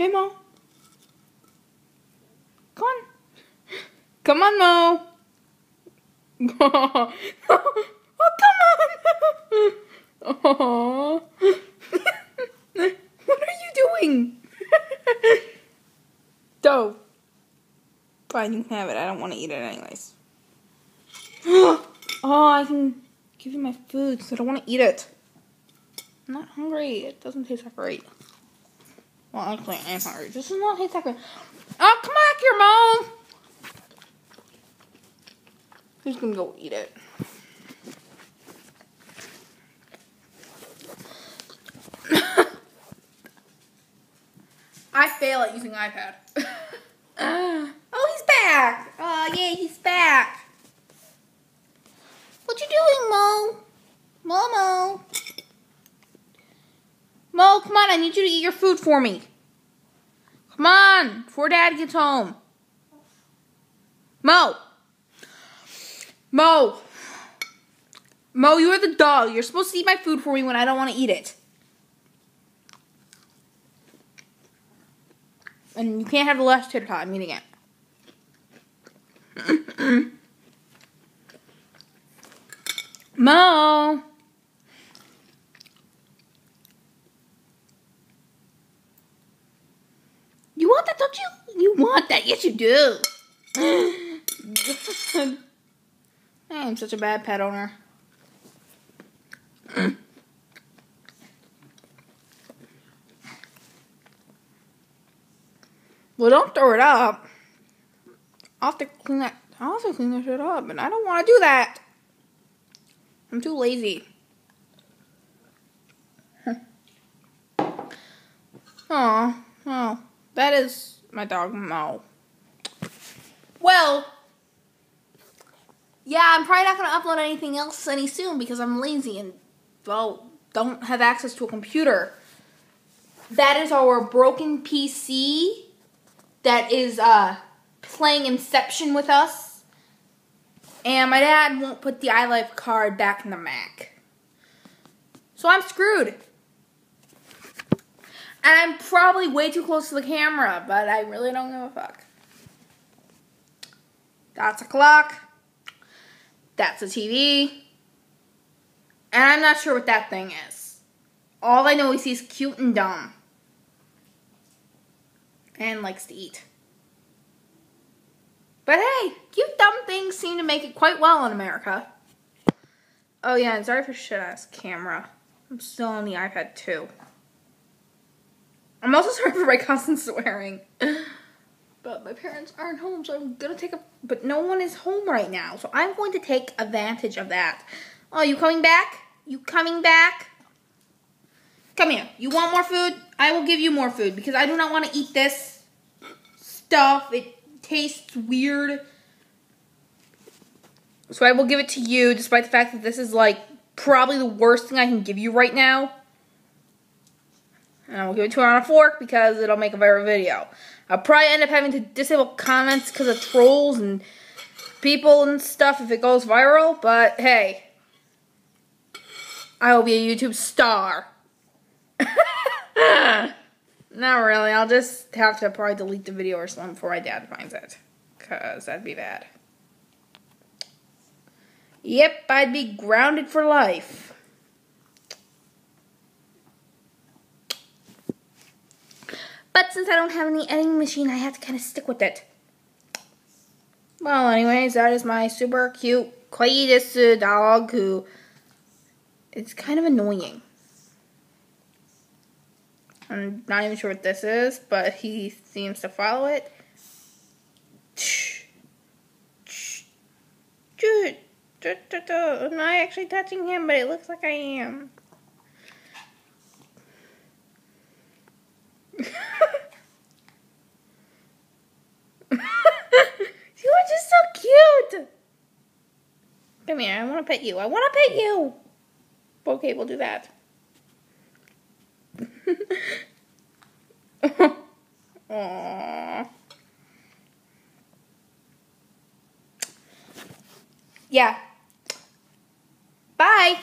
Hey, Mo. Come on. Come on, Mo. Oh, come on. Oh. What are you doing? Dough. Fine, you can have it. I don't want to eat it anyways. Oh, I can give you my food because I don't want to eat it. I'm not hungry. It doesn't taste that great. Well, actually, I am hungry. This does not taste that great. Oh, come back here, Mom. Who's gonna go eat it? I fail at using iPad. Oh, he's back. Oh, yay, he's back. What you doing, Mo? Momo. Mo, come on. I need you to eat your food for me. Come on, before Dad gets home. Mo. Mo. Mo, you're the dog. You're supposed to eat my food for me when I don't want to eat it. And you can't have the last tater tot. I'm eating it. Mo. You want that, don't you? You want that. Yes, you do. God. I am such a bad pet owner. Well, don't throw it up. I'll have to clean that. I'll have to clean that shit up, and I don't want to do that. I'm too lazy. Oh, that is my dog Mo. Well, yeah, I'm probably not going to upload anything else any soon because I'm lazy and, well, don't have access to a computer. That is our broken PC that is playing Inception with us. And my dad won't put the iLife card back in the Mac. So I'm screwed. And I'm probably way too close to the camera, but I really don't give a fuck. That's a clock. That's a TV. And I'm not sure what that thing is. All I know is he's cute and dumb. And likes to eat. But hey, cute dumb things seem to make it quite well in America. Oh yeah, and sorry for shit-ass camera. I'm still on the iPad too. I'm also sorry for my constant swearing. But my parents aren't home, so I'm gonna take a... But no one is home right now, so I'm going to take advantage of that. Oh, you coming back? You coming back? Come here. You want more food? I will give you more food, because I do not want to eat this stuff. It tastes weird. So I will give it to you, despite the fact that this is, like, probably the worst thing I can give you right now. And I will give it to her on a fork because it'll make a viral video. I'll probably end up having to disable comments because of trolls and people and stuff if it goes viral. But hey, I will be a YouTube star. Not really. I'll just have to probably delete the video or something before my dad finds it. Because that'd be bad. Yep, I'd be grounded for life. But since I don't have any editing machine, I have to kind of stick with it. Well, anyways, that is my super cute Quietus dog who is kind of annoying. I'm not even sure what this is, but he seems to follow it. I'm not actually touching him, but it looks like I am. You are just so cute. Come here, I want to pet you. I want to pet you. Okay, we'll do that. Aww. Yeah. Bye.